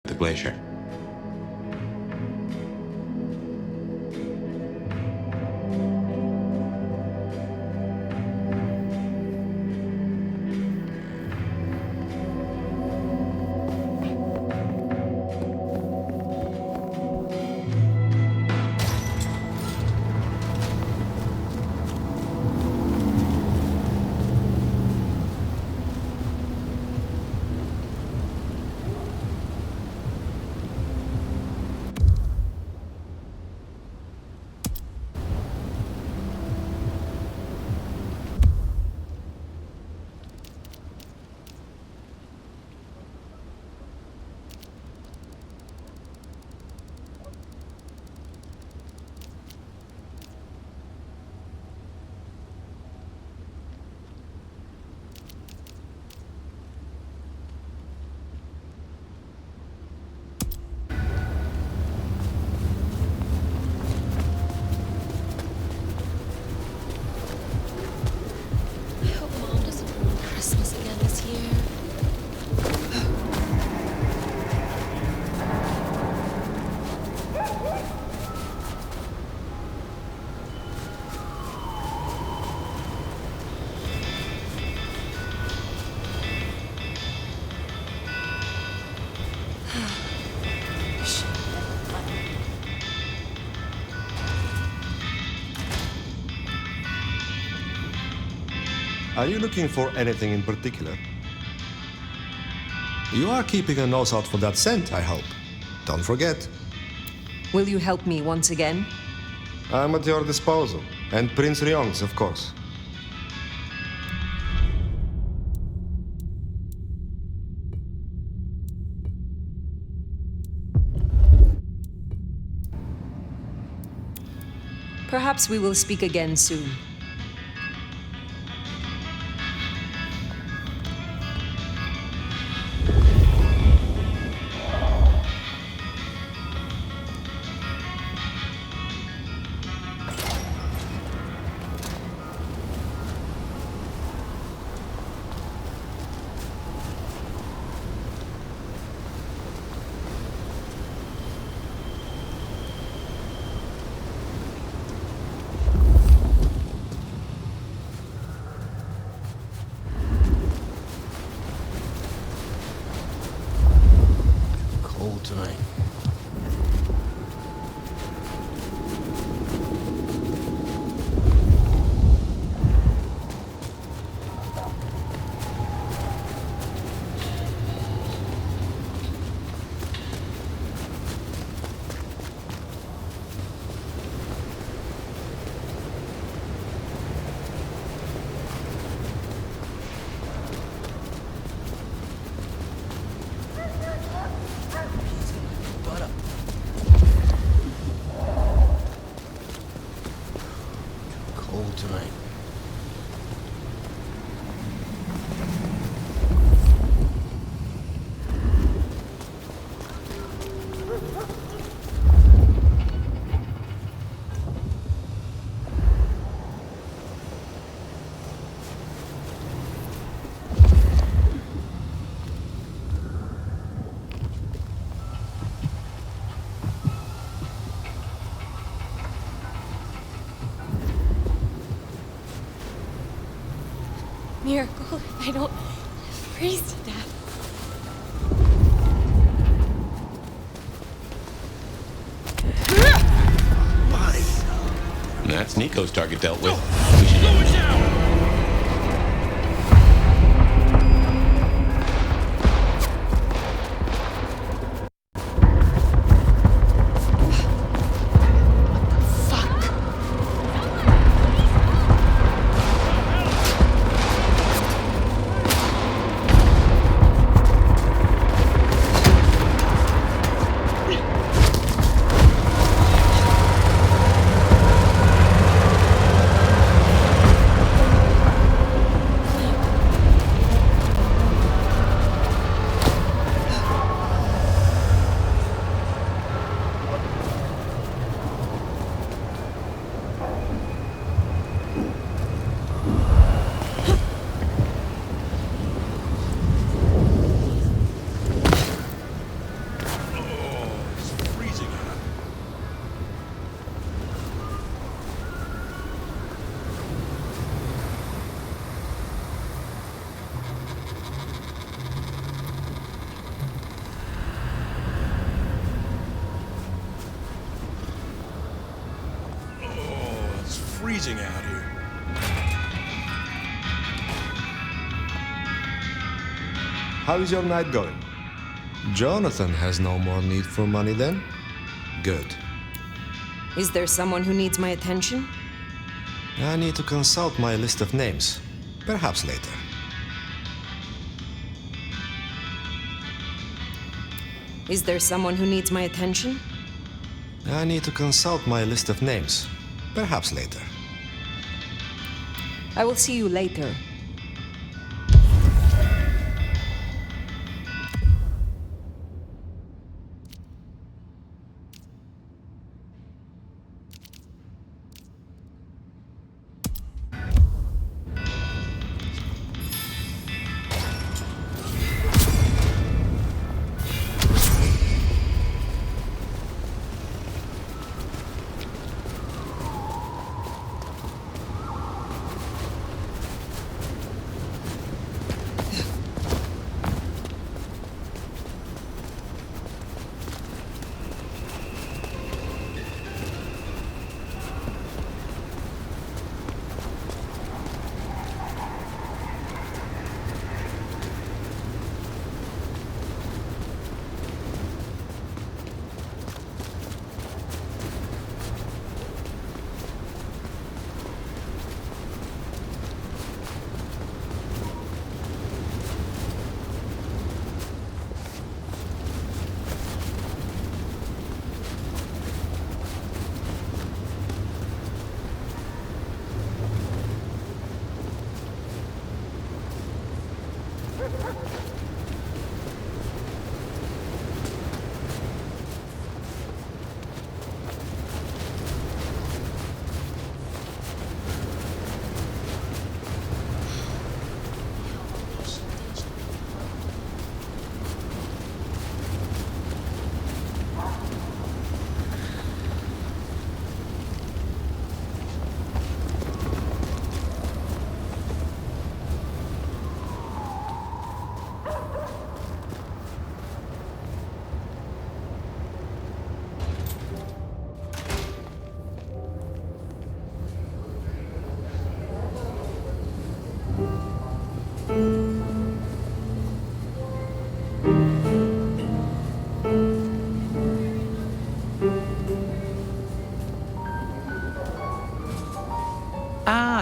the glacier. Are you looking for anything in particular? You are keeping a nose out for that scent, I hope. Don't forget. Will you help me once again? I'm at your disposal. And Prince Ryong's, of course. Perhaps we will speak again soon. Tonight. Tonight. Miracle if I don't freeze to death. And that's Nico's target dealt with. We should go down. freezing out here. How is your night going? Jonathan has no more need for money then? Good. Is there someone who needs my attention? I need to consult my list of names. Perhaps later. Is there someone who needs my attention? I need to consult my list of names. Perhaps later. I will see you later.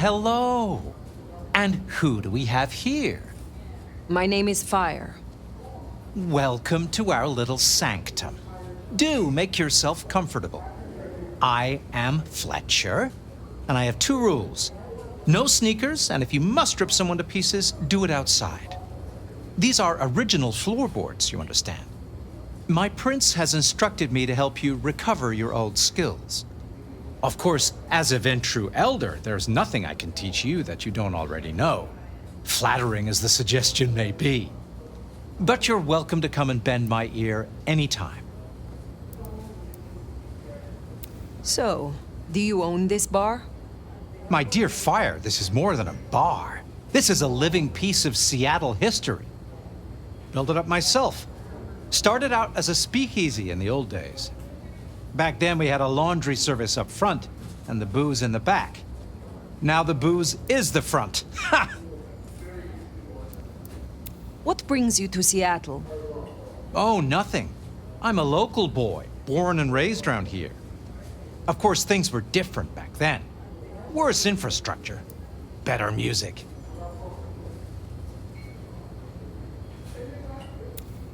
Hello. And who do we have here? My name is Phyre. Welcome to our little sanctum. Do make yourself comfortable. I am Fletcher, and I have 2 rules. No sneakers, and if you must rip someone to pieces, do it outside. These are original floorboards, you understand. My prince has instructed me to help you recover your old skills. Of course, as a Ventru elder, there's nothing I can teach you that you don't already know. Flattering as the suggestion may be. But you're welcome to come and bend my ear anytime. So, do you own this bar? My dear Phyre, this is more than a bar. This is a living piece of Seattle history. Built it up myself. Started out as a speakeasy in the old days. Back then we had a laundry service up front and the booze in the back. Now the booze is the front. Ha! What brings you to Seattle? Oh, nothing. I'm a local boy, born and raised around here. Of course, things were different back then. Worse infrastructure, better music.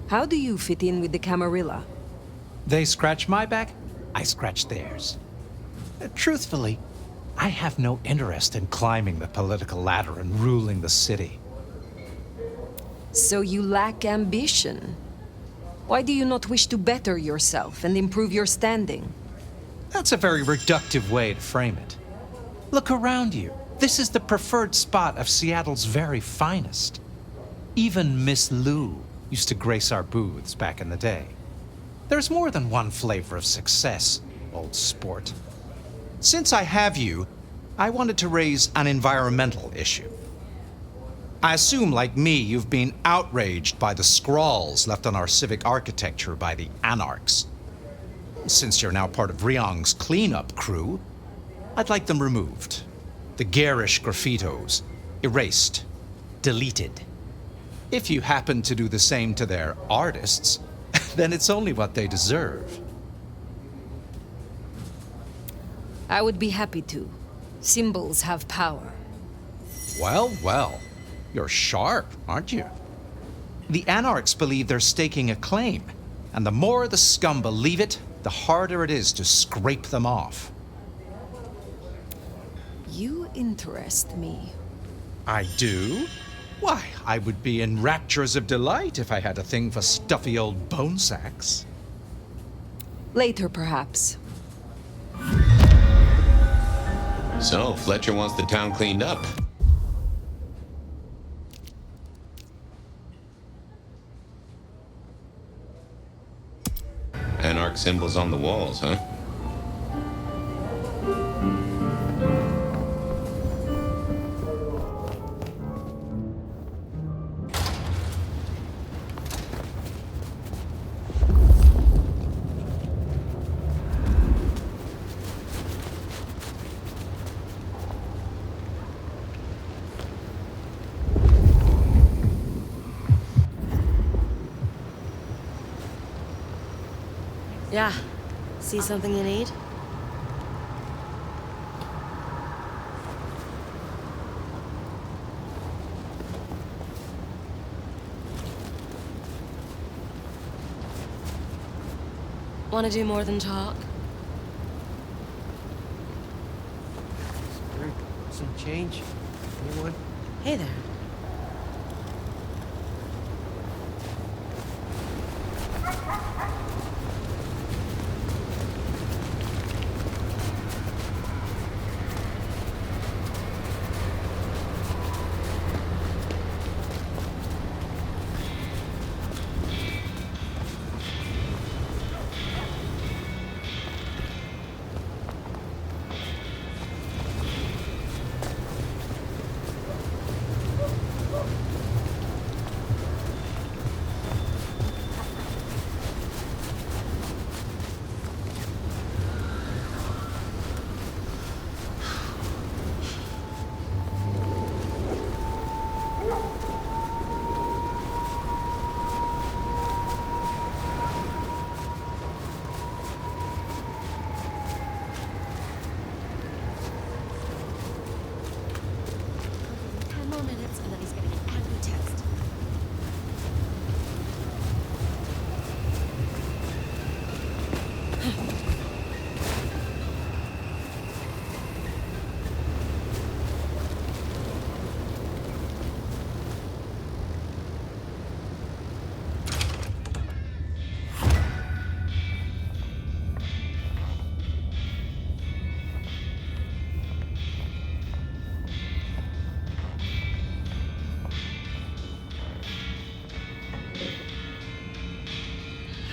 How do you fit in with the Camarilla? They scratch my back, I scratch theirs. Truthfully, I have no interest in climbing the political ladder and ruling the city. So you lack ambition. Why do you not wish to better yourself and improve your standing? That's a very reductive way to frame it. Look around you. This is the preferred spot of Seattle's very finest. Even Miss Lou used to grace our booths back in the day. There's more than one flavor of success, old sport. Since I have you, I wanted to raise an environmental issue. I assume, like me, you've been outraged by the scrawls left on our civic architecture by the anarchs. Since you're now part of Ryong's cleanup crew, I'd like them removed. The garish graffitos. Erased. Deleted. If you happen to do the same to their artists, then it's only what they deserve. I would be happy to. Symbols have power. Well, well. You're sharp, aren't you? The Anarchs believe they're staking a claim, and the more the scum believe it, the harder it is to scrape them off. You interest me. I do? Why, I would be in raptures of delight if I had a thing for stuffy old bone sacks. Later, perhaps. So, Fletcher wants the town cleaned up. Anarch symbols on the walls, huh? Yeah. See something you need? Want to do more than talk? Some change? Anyone? Hey there.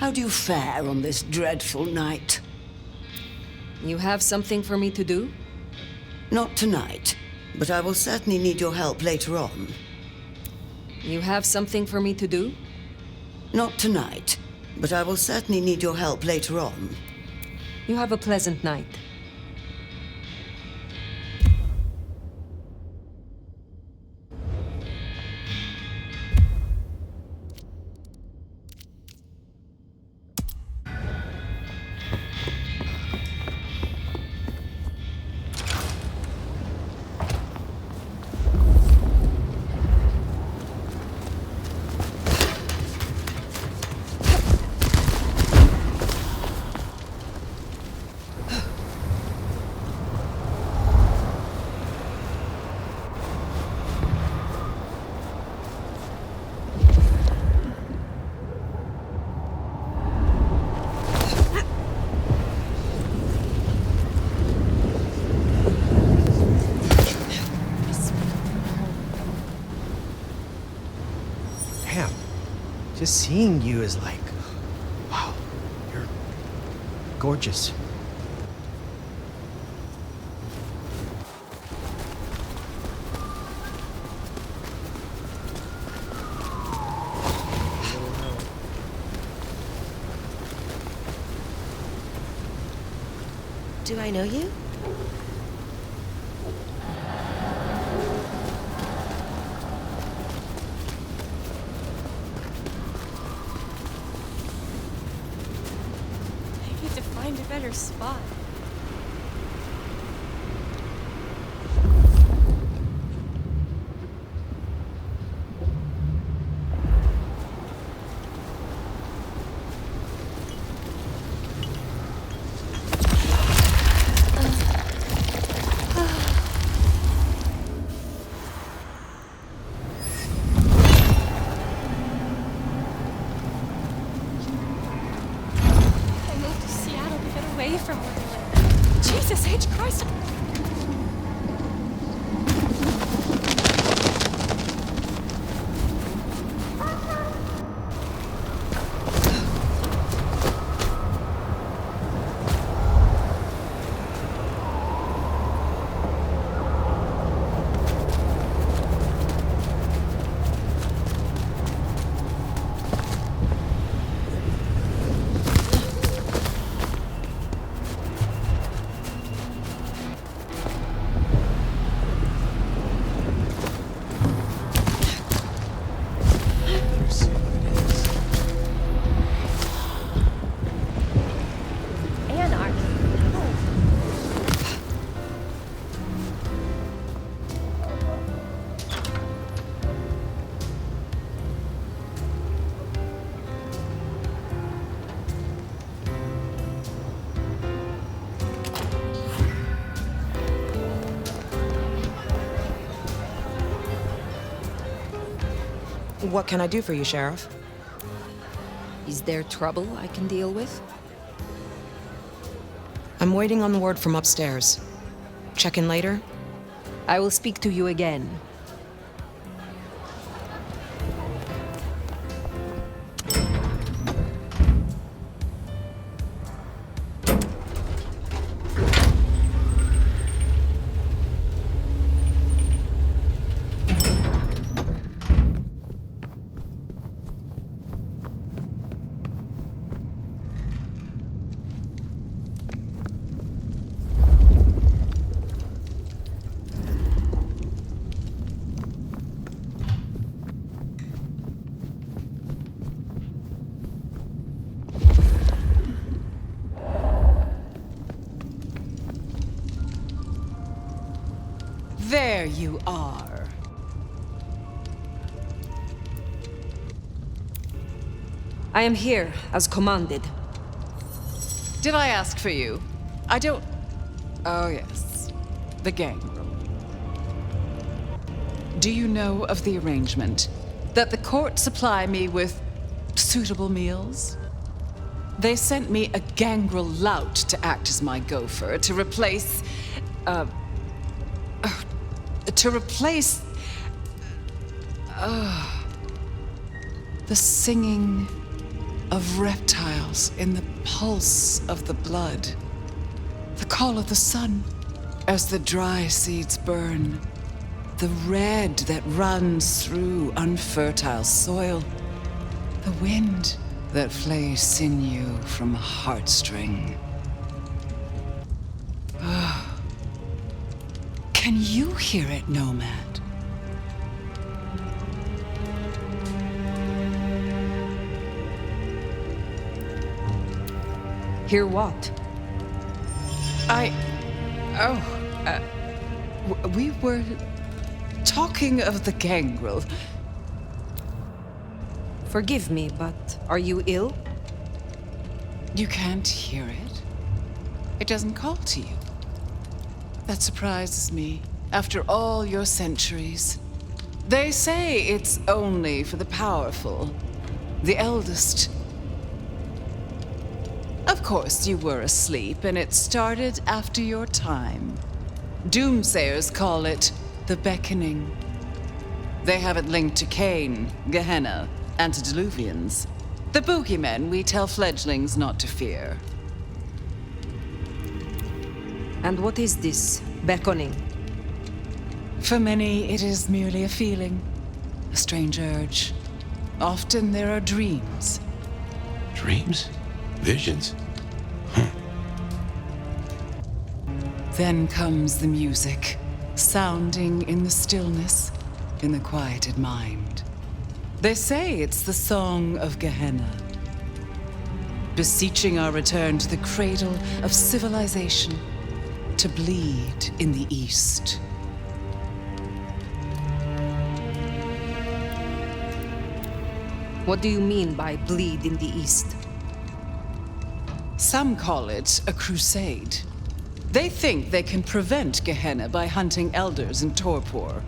How do you fare on this dreadful night? You have something for me to do? Not tonight, but I will certainly need your help later on. You have something for me to do? Not tonight, but I will certainly need your help later on. You have a pleasant night. Just seeing you is like, wow, you're gorgeous. Do I know you? find a better spot. Away from where they live. Jesus H. Christ! What can I do for you, Sheriff? Is there trouble I can deal with? I'm waiting on the word from upstairs. Check in later? I will speak to you again. There you are. I am here, as commanded. Did I ask for you? I don't... Oh, yes. The gangrel. Do you know of the arrangement? That the court supply me with suitable meals? They sent me a gangrel lout to act as my gopher, to replace... the singing of reptiles in the pulse of the blood. The call of the sun as the dry seeds burn. The red that runs through unfertile soil. The wind that flays sinew from a heartstring. Can you hear it, Nomad? Hear what? We were talking of the gangrel. Forgive me, but are you ill? You can't hear it? It doesn't call to you? That surprises me, after all your centuries. They say it's only for the powerful, the eldest. Of course, you were asleep, and it started after your time. Doomsayers call it the Beckoning. They have it linked to Cain, Gehenna, antediluvians. The boogeymen we tell fledglings not to fear. And what is this beckoning? For many, it is merely a feeling, a strange urge. Often there are dreams. Dreams? Visions? Then comes the music, sounding in the stillness, in the quieted mind. They say it's the song of Gehenna. beseeching our return to the cradle of civilization, to bleed in the east. What do you mean by bleed in the east? Some call it a crusade. They think they can prevent Gehenna by hunting elders in torpor.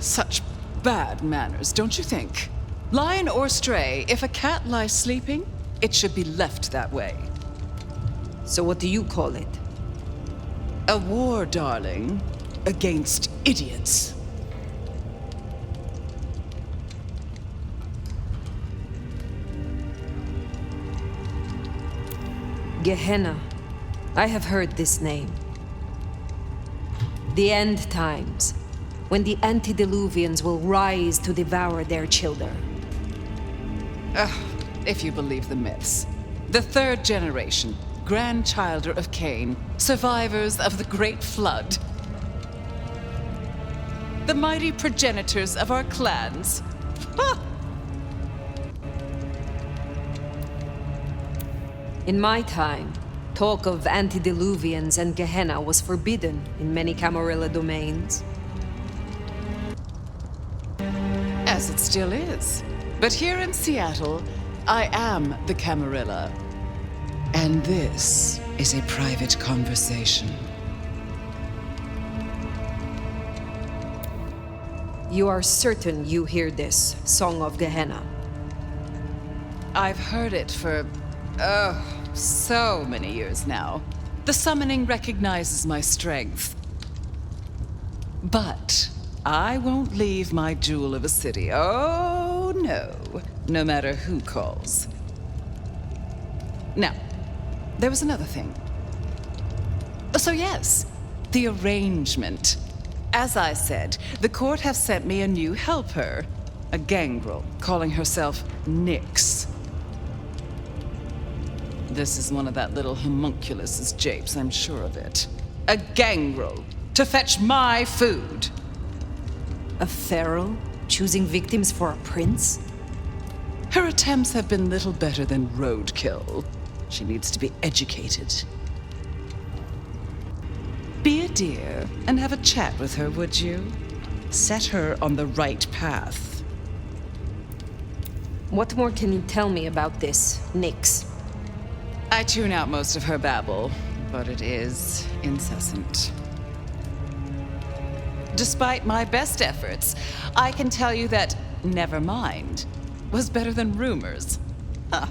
Such bad manners, don't you think? Lion or stray, if a cat lies sleeping, it should be left that way. So what do you call it? A war, darling, against idiots. Gehenna. I have heard this name. The end times, when the antediluvians will rise to devour their children. If you believe the myths. The third generation, grandchilder of Cain, survivors of the Great Flood. The mighty progenitors of our clans. Ha! In my time, talk of antediluvians and Gehenna was forbidden in many Camarilla domains. As it still is. But here in Seattle, I am the Camarilla. And this is a private conversation. You are certain you hear this, Song of Gehenna? I've heard it for, so many years now. The summoning recognizes my strength. But I won't leave my jewel of a city. Oh, no. No matter who calls. Now, there was another thing. So yes, the arrangement. As I said, the court have sent me a new helper. A gangrel, calling herself Nyx. This is one of that little homunculus's japes, I'm sure of it. A gangrel, to fetch my food. A pharaoh choosing victims for a prince? Her attempts have been little better than roadkill. She needs to be educated. Be a dear and have a chat with her, would you? Set her on the right path. What more can you tell me about this, Nyx? I tune out most of her babble, but it is incessant. Despite my best efforts, I can tell you that never mind was better than rumors. Huh.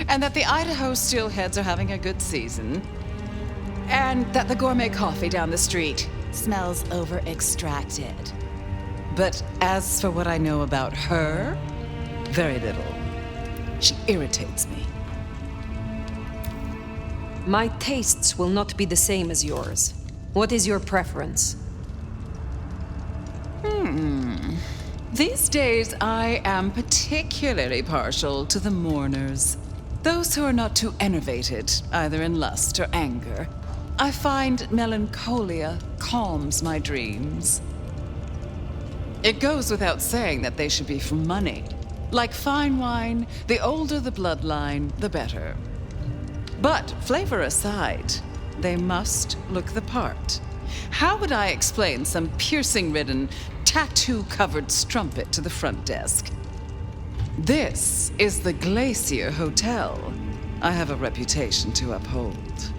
And that the Idaho steelheads are having a good season. And that the gourmet coffee down the street smells over-extracted. But as for what I know about her, very little. She irritates me. My tastes will not be the same as yours. What is your preference? These days, I am particularly partial to the mourners. Those who are not too enervated, either in lust or anger. I find melancholia calms my dreams. It goes without saying that they should be for money. Like fine wine, the older the bloodline, the better. But flavor aside, they must look the part. How would I explain some piercing-ridden, tattoo-covered strumpet to the front desk? This is the Glacier Hotel. I have a reputation to uphold.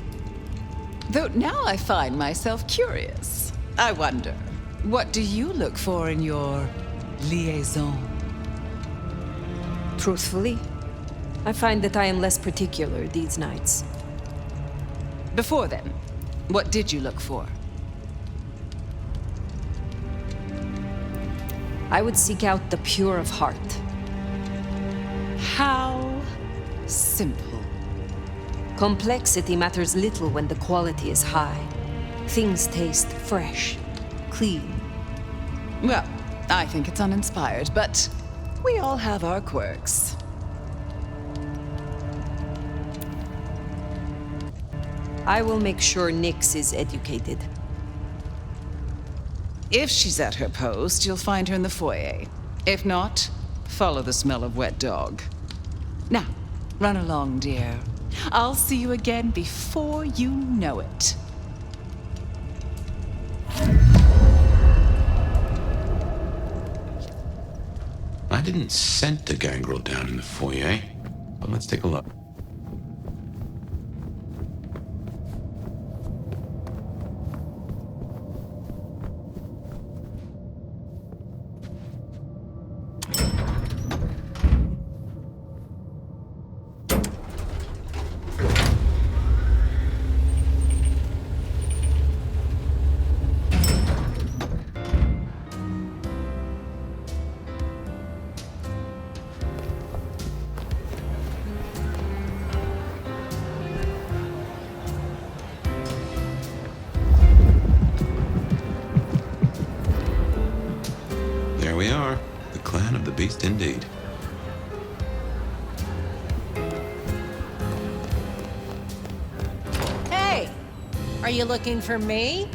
Though now I find myself curious. I wonder, what do you look for in your liaison? Truthfully, I find that I am less particular these nights. Before then, what did you look for? I would seek out the pure of heart. How simple. Complexity matters little when the quality is high. Things taste fresh, clean. Well, I think it's uninspired, but we all have our quirks. I will make sure Nyx is educated. If she's at her post, you'll find her in the foyer. If not, follow the smell of wet dog. Now, Run along, dear. I'll see you again before you know it. I didn't scent the gangrel down in the foyer, but let's take a look. There we are, the clan of the beast indeed. Hey! Are you looking for me?